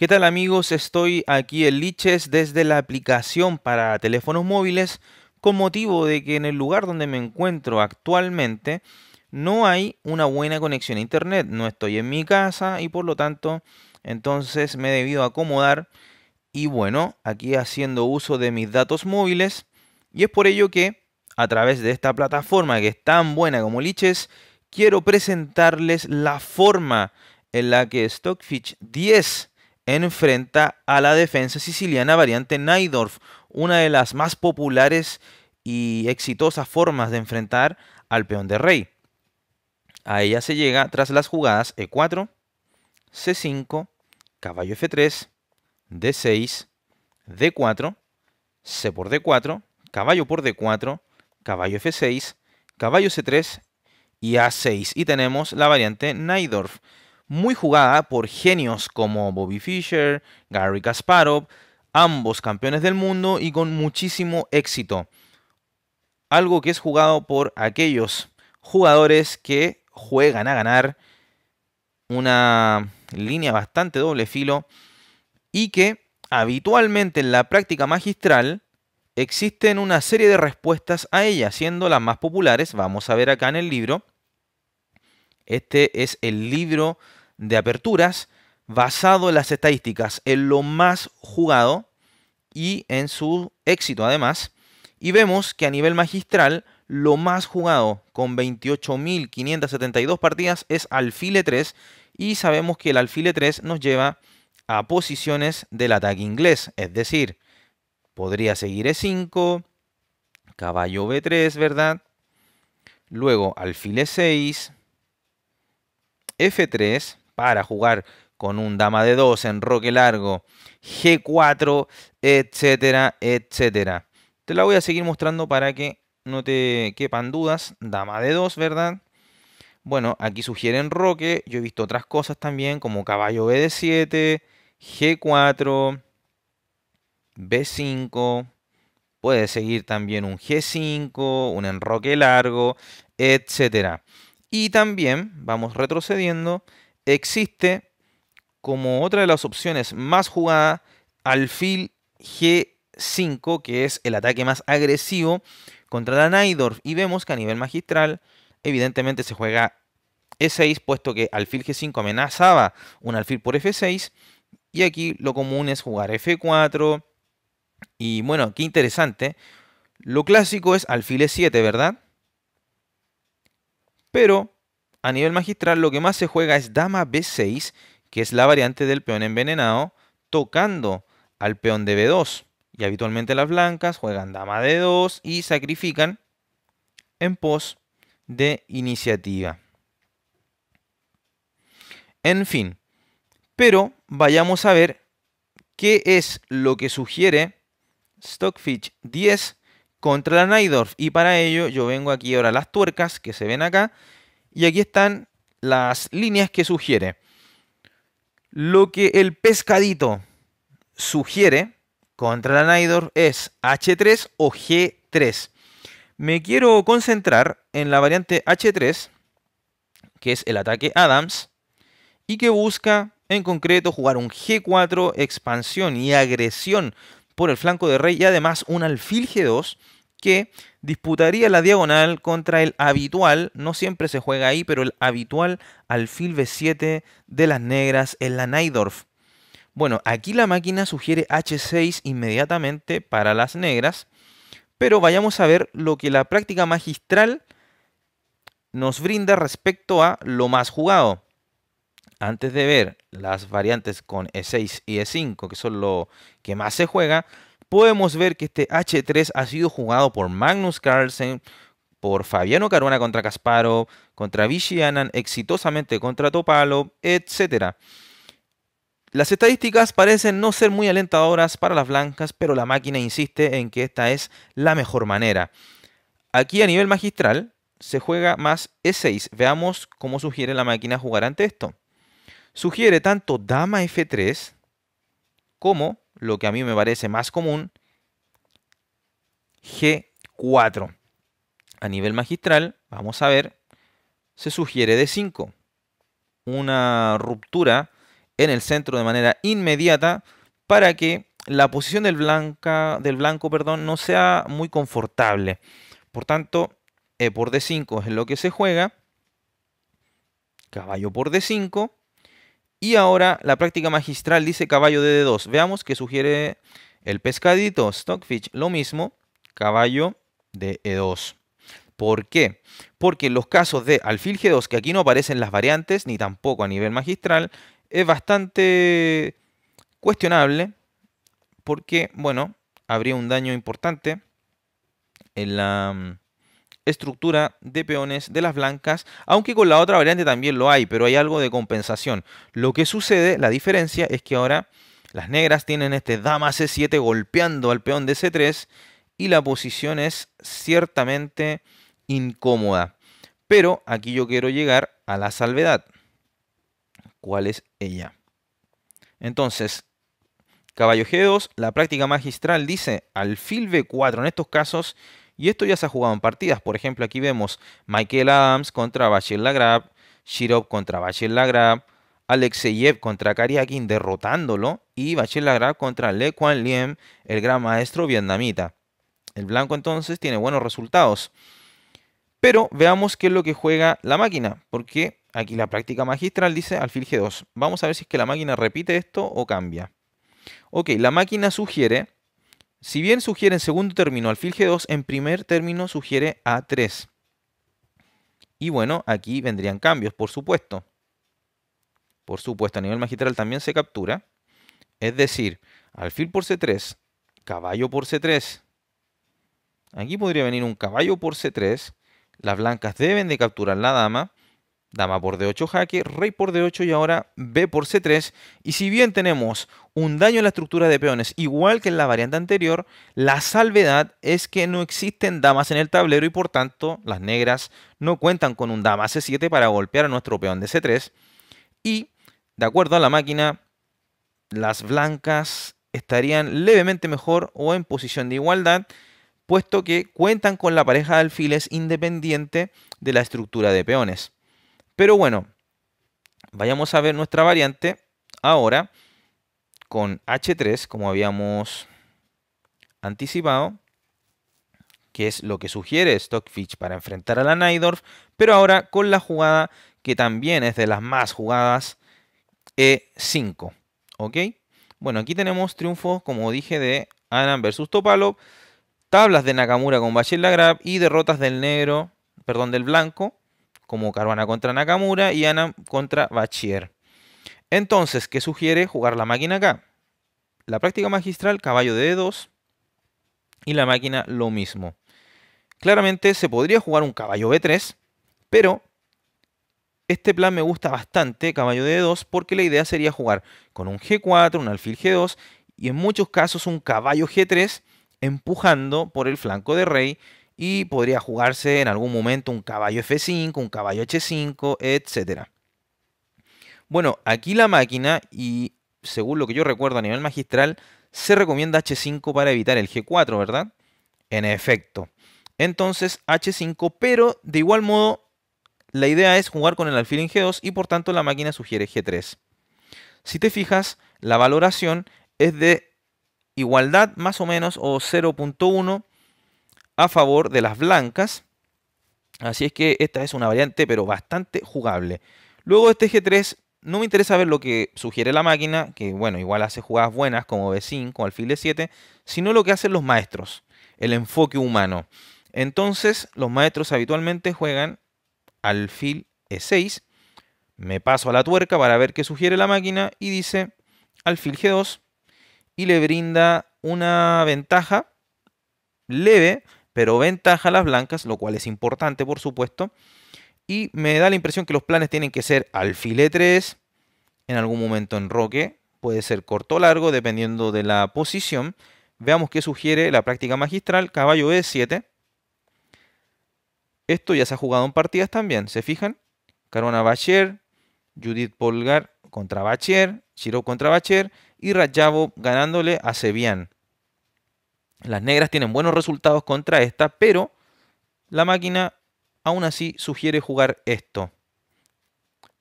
¿Qué tal amigos? Estoy aquí en Liches desde la aplicación para teléfonos móviles con motivo de que en el lugar donde me encuentro actualmente no hay una buena conexión a internet. No estoy en mi casa y por lo tanto entonces me he debido acomodar y bueno, aquí haciendo uso de mis datos móviles y es por ello que a través de esta plataforma que es tan buena como Liches quiero presentarles la forma en la que Stockfish 10 enfrenta a la defensa siciliana variante Najdorf, una de las más populares y exitosas formas de enfrentar al peón de rey. A ella se llega tras las jugadas E4, C5, caballo F3, D6, D4, C por D4, caballo por D4, caballo F6, caballo C3 y A6. Y tenemos la variante Najdorf, muy jugada por genios como Bobby Fischer, Garry Kasparov, ambos campeones del mundo y con muchísimo éxito. Algo que es jugado por aquellos jugadores que juegan a ganar, una línea bastante doble filo y que habitualmente en la práctica magistral existen una serie de respuestas a ella, siendo las más populares. Vamos a ver acá en el libro. Este es el libro de aperturas basado en las estadísticas, en lo más jugado y en su éxito además. Y vemos que a nivel magistral lo más jugado con 28.572 partidas es alfil E3 y sabemos que el alfil E3 nos lleva a posiciones del ataque inglés, es decir, podría seguir E5, caballo B3, ¿verdad? Luego alfil E6, F3 para jugar con un dama de 2 en roque largo, G4, etcétera, etcétera. Te la voy a seguir mostrando para que no te quepan dudas. Dama de 2, ¿verdad? Bueno, aquí sugieren roque. Yo he visto otras cosas también como caballo B7, G4, B5. Puede seguir también un G5, un enroque largo, etcétera. Y también, vamos retrocediendo, existe como otra de las opciones más jugadas, alfil G5, que es el ataque más agresivo contra la Najdorf. Y vemos que a nivel magistral, evidentemente se juega E6, puesto que alfil G5 amenazaba un alfil por F6. Y aquí lo común es jugar F4. Y bueno, qué interesante. Lo clásico es alfil E7, ¿verdad? Pero a nivel magistral lo que más se juega es dama B6, que es la variante del peón envenenado, tocando al peón de B2. Y habitualmente las blancas juegan dama D2 y sacrifican en pos de iniciativa. En fin, pero vayamos a ver qué es lo que sugiere Stockfish 10 contra la Najdorf. Y para ello yo vengo aquí ahora a las tuercas que se ven acá. Y aquí están las líneas que sugiere. Lo que el pescadito sugiere contra la Najdorf es H3 o G3. Me quiero concentrar en la variante H3, que es el ataque Adams, y que busca en concreto jugar un G4, expansión y agresión por el flanco de rey y además un alfil G2 que disputaría la diagonal contra el habitual, no siempre se juega ahí, pero el habitual alfil B7 de las negras en la Najdorf. Bueno, aquí la máquina sugiere H6 inmediatamente para las negras, pero vayamos a ver lo que la práctica magistral nos brinda respecto a lo más jugado. Antes de ver las variantes con E6 y E5, que son lo que más se juega, podemos ver que este H3 ha sido jugado por Magnus Carlsen, por Fabiano Caruana contra Kasparov, contra Vichy Anand, exitosamente contra Topalov, etc. Las estadísticas parecen no ser muy alentadoras para las blancas, pero la máquina insiste en que esta es la mejor manera. Aquí a nivel magistral se juega más E6. Veamos cómo sugiere la máquina jugar ante esto. Sugiere tanto dama F3 como, lo que a mí me parece más común, G4. A nivel magistral, vamos a ver, se sugiere D5. Una ruptura en el centro de manera inmediata para que la posición del blanco, perdón, no sea muy confortable. Por tanto, E por D5 es lo que se juega, caballo por D5, y ahora la práctica magistral dice caballo de D2. Veamos que sugiere el pescadito Stockfish lo mismo, caballo de E2. ¿Por qué? Porque en los casos de alfil G2, que aquí no aparecen las variantes, ni tampoco a nivel magistral, es bastante cuestionable, porque, bueno, habría un daño importante en la estructura de peones de las blancas, aunque con la otra variante también lo hay, pero hay algo de compensación. Lo que sucede, la diferencia, es que ahora las negras tienen este dama C7 golpeando al peón de C3 y la posición es ciertamente incómoda. Pero aquí yo quiero llegar a la salvedad. ¿Cuál es ella? Entonces, caballo G2, la práctica magistral dice alfil B4 en estos casos, y esto ya se ha jugado en partidas. Por ejemplo, aquí vemos Michael Adams contra Bachel Lagrave, Shirov contra Bachel Lagrave, Alexeyev contra Karyakin derrotándolo, y Bachel Lagrave contra Le Quan Liem, el gran maestro vietnamita. El blanco entonces tiene buenos resultados. Pero veamos qué es lo que juega la máquina, porque aquí la práctica magistral dice alfil G2. Vamos a ver si es que la máquina repite esto o cambia. Ok, la máquina sugiere, si bien sugiere en segundo término alfil G2, en primer término sugiere A3. Y bueno, aquí vendrían cambios, por supuesto. Por supuesto, a nivel magistral también se captura. Es decir, alfil por C3, caballo por C3. Aquí podría venir un caballo por C3. Las blancas deben de capturar la dama. Dama por D8 jaque, rey por D8 y ahora B por C3. Y si bien tenemos un daño en la estructura de peones igual que en la variante anterior, la salvedad es que no existen damas en el tablero y por tanto las negras no cuentan con un dama C7 para golpear a nuestro peón de C3. Y de acuerdo a la máquina, las blancas estarían levemente mejor o en posición de igualdad, puesto que cuentan con la pareja de alfiles independiente de la estructura de peones. Pero bueno, vayamos a ver nuestra variante ahora con H3, como habíamos anticipado, que es lo que sugiere Stockfish para enfrentar a la Najdorf, pero ahora con la jugada que también es de las más jugadas, E5. ¿Ok? Bueno, aquí tenemos triunfos, como dije, de Anand versus Topalov, tablas de Nakamura con Bachel Lagrave y derrotas del negro, perdón, del blanco, como Caruana contra Nakamura y Anand contra Bachier. Entonces, ¿qué sugiere jugar la máquina acá? La práctica magistral, caballo de D2 y la máquina lo mismo. Claramente se podría jugar un caballo B3, pero este plan me gusta bastante, caballo de D2, porque la idea sería jugar con un G4, un alfil G2 y en muchos casos un caballo G3 empujando por el flanco de rey y podría jugarse en algún momento un caballo F5, un caballo H5, etc. Bueno, aquí la máquina, y según lo que yo recuerdo a nivel magistral, se recomienda H5 para evitar el G4, ¿verdad? En efecto. Entonces H5, pero de igual modo la idea es jugar con el alfil en G2 y por tanto la máquina sugiere G3. Si te fijas, la valoración es de igualdad más o menos o 0.1 a favor de las blancas. Así es que esta es una variante pero bastante jugable. Luego de este G3 no me interesa ver lo que sugiere la máquina, que bueno, igual hace jugadas buenas como B5, alfil D7, sino lo que hacen los maestros, el enfoque humano. Entonces los maestros habitualmente juegan alfil E6, me paso a la tuerca para ver qué sugiere la máquina y dice alfil G2 y le brinda una ventaja leve, pero ventaja a las blancas, lo cual es importante por supuesto. Y me da la impresión que los planes tienen que ser alfil E3, en algún momento enroque, puede ser corto o largo, dependiendo de la posición. Veamos qué sugiere la práctica magistral, caballo E7. Esto ya se ha jugado en partidas también, ¿se fijan? Caruana Bachier, Judith Polgar contra Bachier, Shirov contra Bachier y Radjabov ganándole a Sevian. Las negras tienen buenos resultados contra esta, pero la máquina aún así sugiere jugar esto.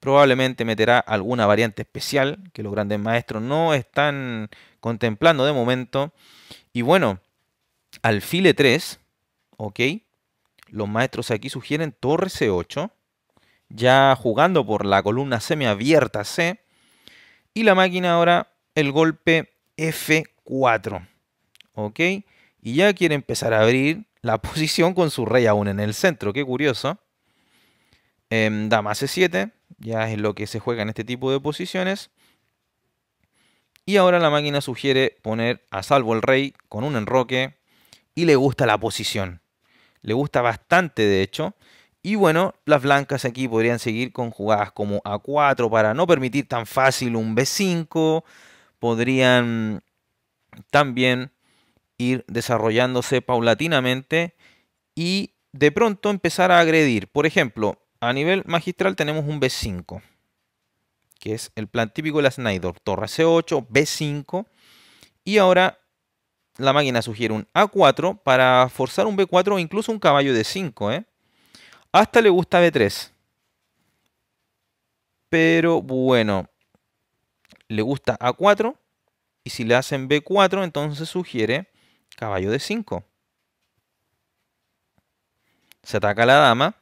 Probablemente meterá alguna variante especial que los grandes maestros no están contemplando de momento. Y bueno, alfil E3, ok. Los maestros aquí sugieren torre C8, ya jugando por la columna semiabierta C. Y la máquina ahora el golpe F4, ok. Y ya quiere empezar a abrir la posición con su rey aún en el centro, qué curioso. Dama C7, ya es lo que se juega en este tipo de posiciones. Y ahora la máquina sugiere poner a salvo el rey con un enroque. Y le gusta la posición. Le gusta bastante, de hecho. Y bueno, las blancas aquí podrían seguir con jugadas como A4 para no permitir tan fácil un B5. Podrían también ir desarrollándose paulatinamente y de pronto empezar a agredir. Por ejemplo, a nivel magistral tenemos un B5, que es el plan típico de la Najdorf. Torre C8, B5. Y ahora la máquina sugiere un A4 para forzar un B4 o incluso un caballo de 5, ¿eh? Hasta le gusta B3. Pero bueno, le gusta A4. Y si le hacen B4, entonces sugiere caballo de 5. Se ataca a la dama.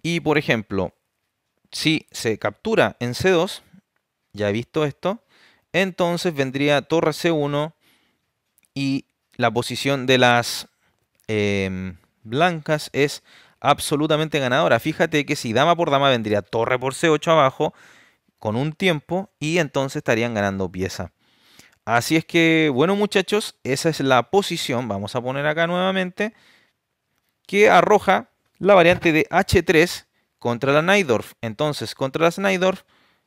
Y por ejemplo, si se captura en C2, ya he visto esto, entonces vendría torre C1 y la posición de las blancas es absolutamente ganadora. Fíjate que si dama por dama vendría torre por C8 abajo con un tiempo y entonces estarían ganando pieza. Así es que, bueno muchachos, esa es la posición, vamos a poner acá nuevamente, que arroja la variante de H3 contra la Najdorf. Entonces, contra la Najdorf,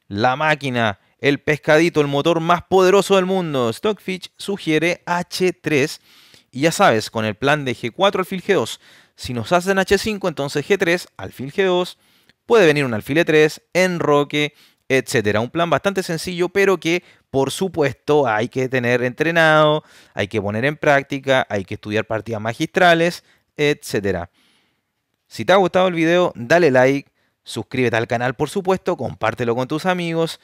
la máquina, el pescadito, el motor más poderoso del mundo, Stockfish, sugiere H3. Y ya sabes, con el plan de G4 alfil G2, si nos hacen H5, entonces G3, alfil G2, puede venir un alfil E3, enroque, etcétera. Un plan bastante sencillo, pero que por supuesto hay que tener entrenado, hay que poner en práctica, hay que estudiar partidas magistrales, etcétera. Si te ha gustado el video, dale like, suscríbete al canal por supuesto, compártelo con tus amigos,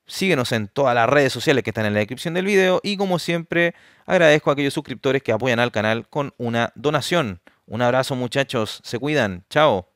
síguenos en todas las redes sociales que están en la descripción del video y como siempre agradezco a aquellos suscriptores que apoyan al canal con una donación. Un abrazo muchachos, se cuidan, chao.